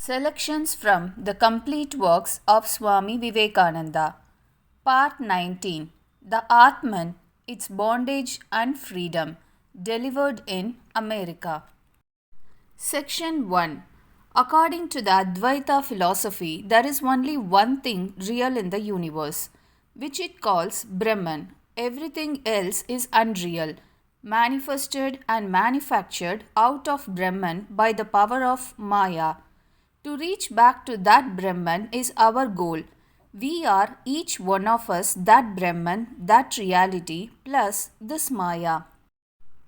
Selections from the complete works of Swami Vivekananda. Part 19. The Atman, its bondage and freedom. Delivered in America. Section 1. According to the Advaita philosophy, there is only one thing real in the universe, which it calls Brahman. Everything else is unreal, manifested and manufactured out of Brahman by the power of Maya. To reach back to that Brahman is our goal. We are, each one of us, that Brahman, that reality, plus this Maya.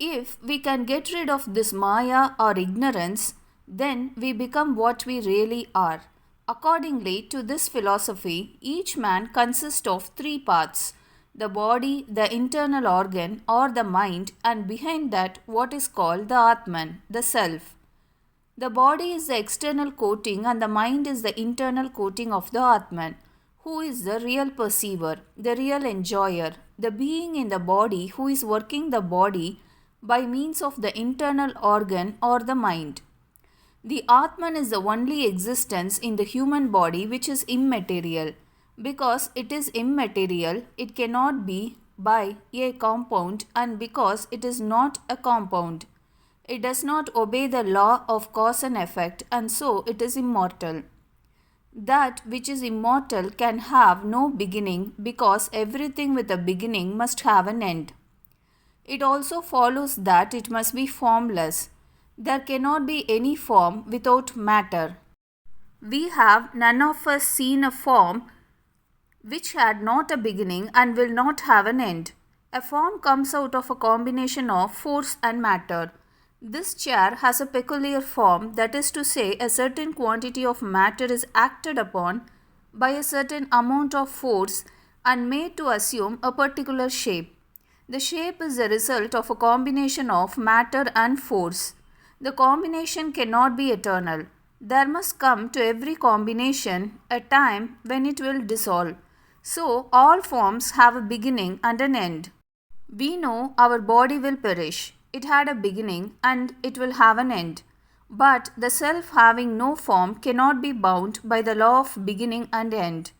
If we can get rid of this Maya or ignorance, then we become what we really are. Accordingly to this philosophy, each man consists of three parts: the body, the internal organ or the mind, and behind that what is called the Atman, the self. The body is the external coating and the mind is the internal coating of the Atman, who is the real perceiver, the real enjoyer, the being in the body who is working the body by means of the internal organ or the mind. The Atman is the only existence in the human body which is immaterial. Because it is immaterial, it cannot be by a compound, and because it is not a compound, it does not obey the law of cause and effect, and so it is immortal. That which is immortal can have no beginning, because everything with a beginning must have an end. It also follows that it must be formless. There cannot be any form without matter. We have none of us seen a form which had not a beginning and will not have an end. A form comes out of a combination of force and matter. This chair has a peculiar form, that is to say, a certain quantity of matter is acted upon by a certain amount of force and made to assume a particular shape. The shape is the result of a combination of matter and force. The combination cannot be eternal. There must come to every combination a time when it will dissolve. So, all forms have a beginning and an end. We know our body will perish. It had a beginning and it will have an end. But the self having no form cannot be bound by the law of beginning and end.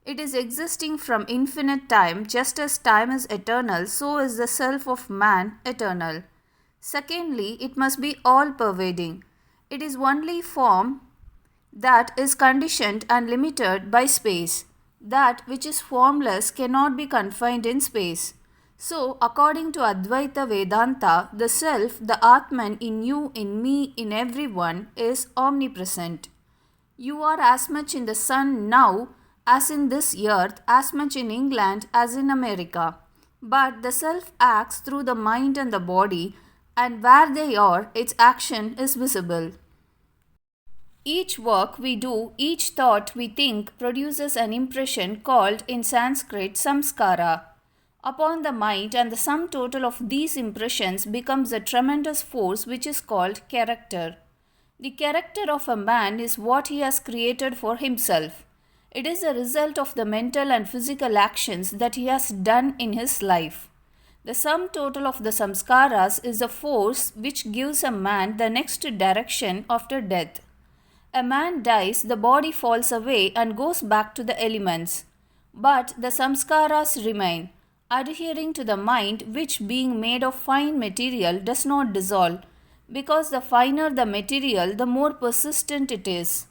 It is existing from infinite time. Just as time is eternal, so is the self of man eternal. Secondly, it must be all-pervading. It is only form that is conditioned and limited by space. That which is formless cannot be confined in space. So, according to Advaita Vedanta, the self, the Atman in you, in me, in everyone is omnipresent. You are as much in the sun now as in this earth, as much in England as in America. But the self acts through the mind and the body, and where they are, its action is visible. Each work we do, each thought we think produces an impression called in Sanskrit samskara upon the mind, and the sum total of these impressions becomes a tremendous force which is called character. The character of a man is what he has created for himself. It is a result of the mental and physical actions that he has done in his life. The sum total of the samskaras is the force which gives a man the next direction after death. A man dies, the body falls away and goes back to the elements. But the samskaras remain, adhering to the mind, which being made of fine material does not dissolve, because the finer the material, the more persistent it is.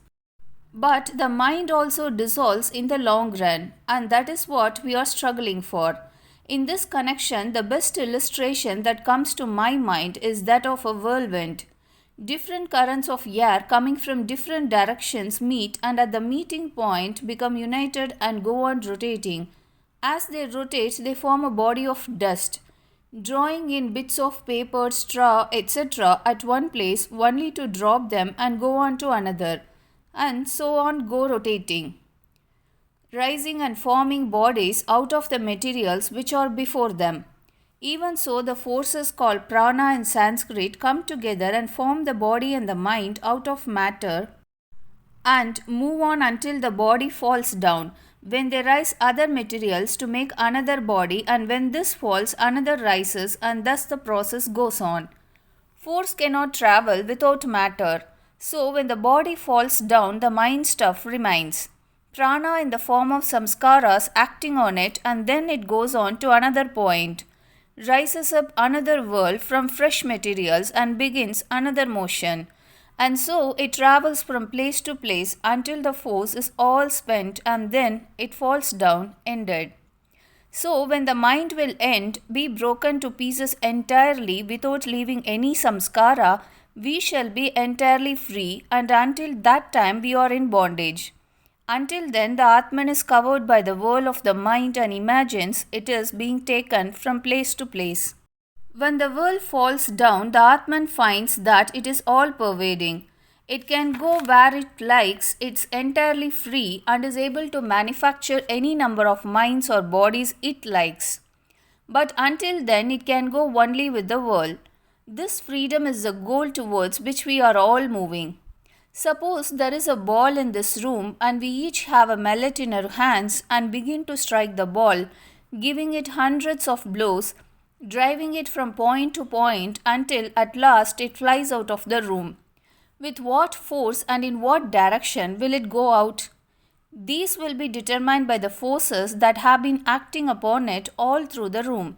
But the mind also dissolves in the long run, and that is what we are struggling for. In this connection, the best illustration that comes to my mind is that of a whirlwind. Different currents of air coming from different directions meet, and at the meeting point become united and go on rotating. As they rotate, they form a body of dust, drawing in bits of paper, straw, etc. at one place only to drop them and go on to another, and so on go rotating, rising and forming bodies out of the materials which are before them. Even so, the forces called prana in Sanskrit come together and form the body and the mind out of matter and move on until the body falls down. When they rise other materials to make another body, and when this falls another rises, and thus the process goes on. Force cannot travel without matter. So, when the body falls down, the mind stuff remains. Prana in the form of samskaras acting on it, and then it goes on to another point, rises up another world from fresh materials and begins another motion. And so it travels from place to place until the force is all spent and then it falls down, ended. So, when the mind will end, be broken to pieces entirely without leaving any samskara, we shall be entirely free, and until that time we are in bondage. Until then, the Atman is covered by the whirl of the mind and imagines it is being taken from place to place. When the world falls down, the Atman finds that it is all pervading. It can go where it likes, it's entirely free and is able to manufacture any number of minds or bodies it likes. But until then, it can go only with the world. This freedom is the goal towards which we are all moving. Suppose there is a ball in this room and we each have a mallet in our hands and begin to strike the ball, giving it hundreds of blows, driving it from point to point until at last it flies out of the room. With what force and in what direction will it go out? These will be determined by the forces that have been acting upon it all through the room.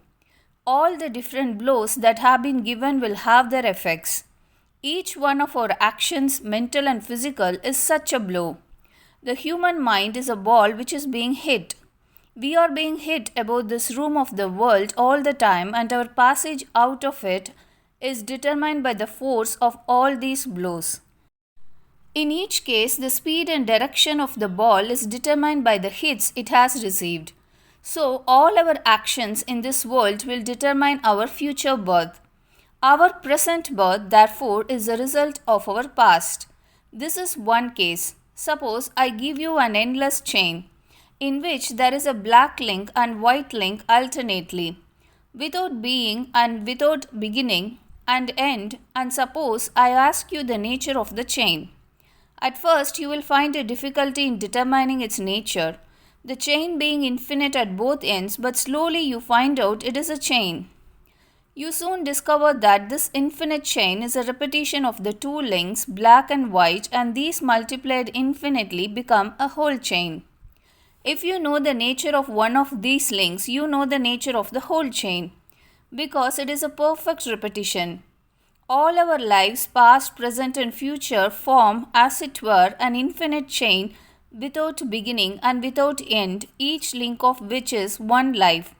All the different blows that have been given will have their effects. Each one of our actions, mental and physical, is such a blow. The human mind is a ball which is being hit. We are being hit about this room of the world all the time, and our passage out of it is determined by the force of all these blows. In each case, the speed and direction of the ball is determined by the hits it has received. So, all our actions in this world will determine our future birth. Our present birth, therefore, is the result of our past. This is one case. Suppose I give you an endless chain, in which there is a black link and white link alternately, without being and without beginning and end, and suppose I ask you the nature of the chain. At first you will find a difficulty in determining its nature, the chain being infinite at both ends, but slowly you find out it is a chain. You soon discover that this infinite chain is a repetition of the two links, black and white, and these multiplied infinitely become a whole chain. If you know the nature of one of these links, you know the nature of the whole chain, because it is a perfect repetition. All our lives, past, present and future, form, as it were, an infinite chain without beginning and without end, each link of which is one life,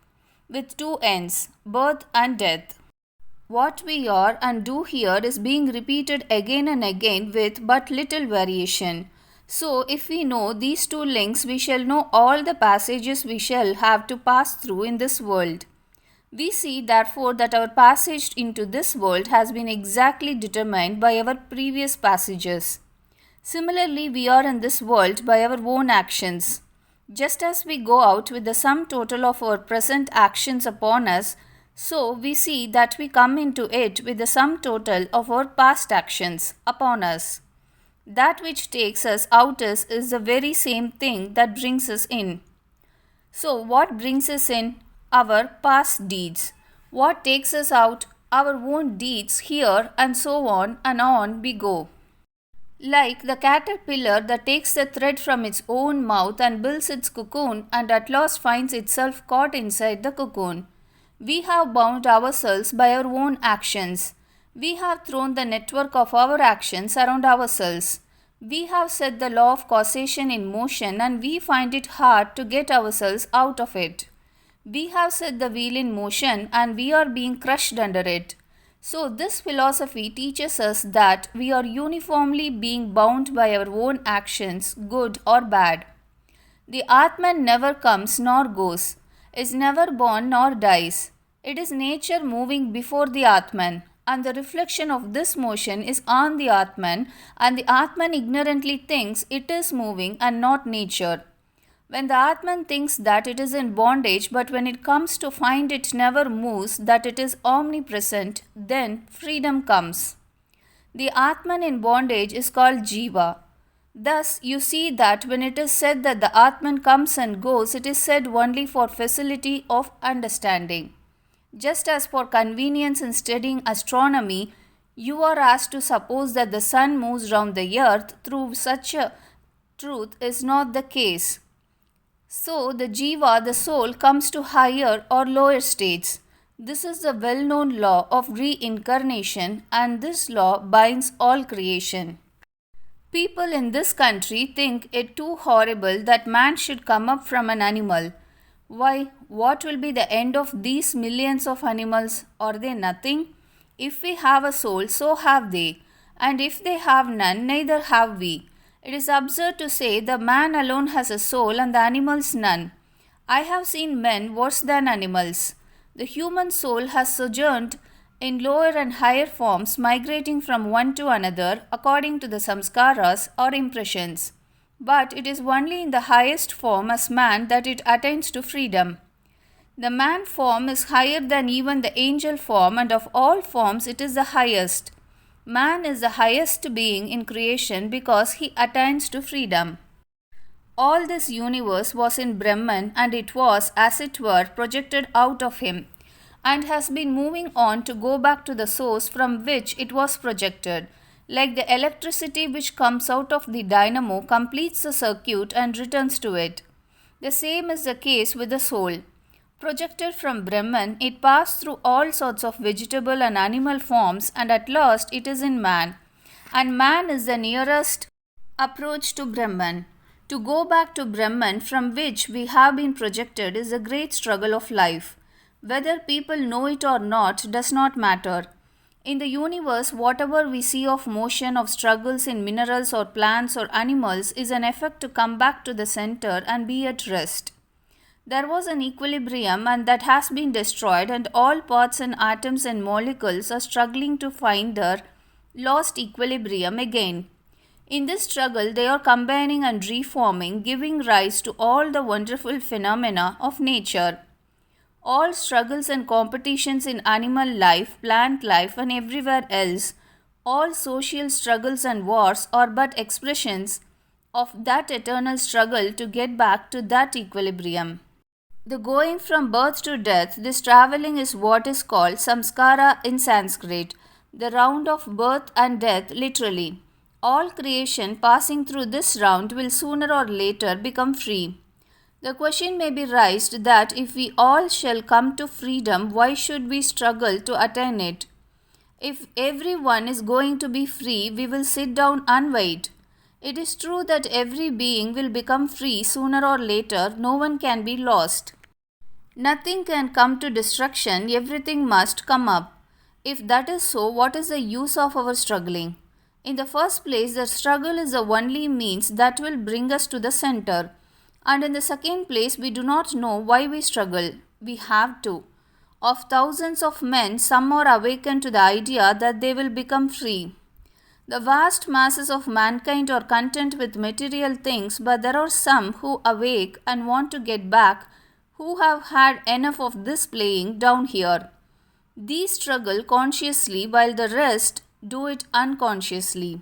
with two ends, birth and death. What we are and do here is being repeated again and again with but little variation. So, if we know these two links, we shall know all the passages we shall have to pass through in this world. We see therefore that our passage into this world has been exactly determined by our previous passages. Similarly, we are in this world by our own actions. Just as we go out with the sum total of our present actions upon us, so we see that we come into it with the sum total of our past actions upon us. That which takes us out is the very same thing that brings us in. So, what brings us in? Our past deeds. What takes us out? Our own deeds here, and so on we go. Like the caterpillar that takes the thread from its own mouth and builds its cocoon and at last finds itself caught inside the cocoon. We have bound ourselves by our own actions. We have thrown the network of our actions around ourselves. We have set the law of causation in motion and we find it hard to get ourselves out of it. We have set the wheel in motion and we are being crushed under it. So this philosophy teaches us that we are uniformly being bound by our own actions, good or bad. The Atman never comes nor goes, is never born nor dies. It is nature moving before the Atman, and the reflection of this motion is on the Atman, and the Atman ignorantly thinks it is moving and not nature. When the Atman thinks that it is in bondage, but when it comes to find it never moves, that it is omnipresent, then freedom comes. The Atman in bondage is called Jiva. Thus, you see that when it is said that the Atman comes and goes, it is said only for facility of understanding. Just as for convenience in studying astronomy, You are asked to suppose that the sun moves round the earth. Through such a truth is not the case. So the jiva, the soul, comes to higher or lower states. This is the well known law of reincarnation, and this law binds all creation. People in this country think it too horrible that man should come up from an animal. Why, what will be the end of these millions of animals? Are they nothing? If we have a soul, so have they, and if they have none, neither have we. It is absurd to say the man alone has a soul and the animals none. I have seen men worse than animals. The human soul has sojourned in lower and higher forms, migrating from one to another according to the samskaras or impressions. But it is only in the highest form as man that it attains to freedom. The man form is higher than even the angel form, and of all forms it is the highest. Man is the highest being in creation because he attains to freedom. All this universe was in Brahman, and it was, as it were, projected out of him, and has been moving on to go back to the source from which it was projected. Like the electricity which comes out of the dynamo completes the circuit and returns to it. The same is the case with the soul. Projected from Brahman, it passed through all sorts of vegetable and animal forms, and at last it is in man. And man is the nearest approach to Brahman. To go back to Brahman from which we have been projected is a great struggle of life. Whether people know it or not does not matter. In the universe, whatever we see of motion, of struggles in minerals or plants or animals is an effort to come back to the center and be at rest. There was an equilibrium, and that has been destroyed, and all parts and atoms and molecules are struggling to find their lost equilibrium again. In this struggle, they are combining and reforming, giving rise to all the wonderful phenomena of nature. All struggles and competitions in animal life, plant life, and everywhere else, all social struggles and wars are but expressions of that eternal struggle to get back to that equilibrium. The going from birth to death, this travelling is what is called samskara in Sanskrit, the round of birth and death literally. All creation passing through this round will sooner or later become free. The question may be raised that if we all shall come to freedom, why should we struggle to attain it? If everyone is going to be free, we will sit down and wait. It is true that every being will become free sooner or later, no one can be lost. Nothing can come to destruction, everything must come up. If that is so, what is the use of our struggling? In the first place, the struggle is the only means that will bring us to the center. And in the second place, we do not know why we struggle. We have to. Of thousands of men, some are awakened to the idea that they will become free. The vast masses of mankind are content with material things, but there are some who awake and want to get back, who have had enough of this playing down here. These struggle consciously while the rest do it unconsciously.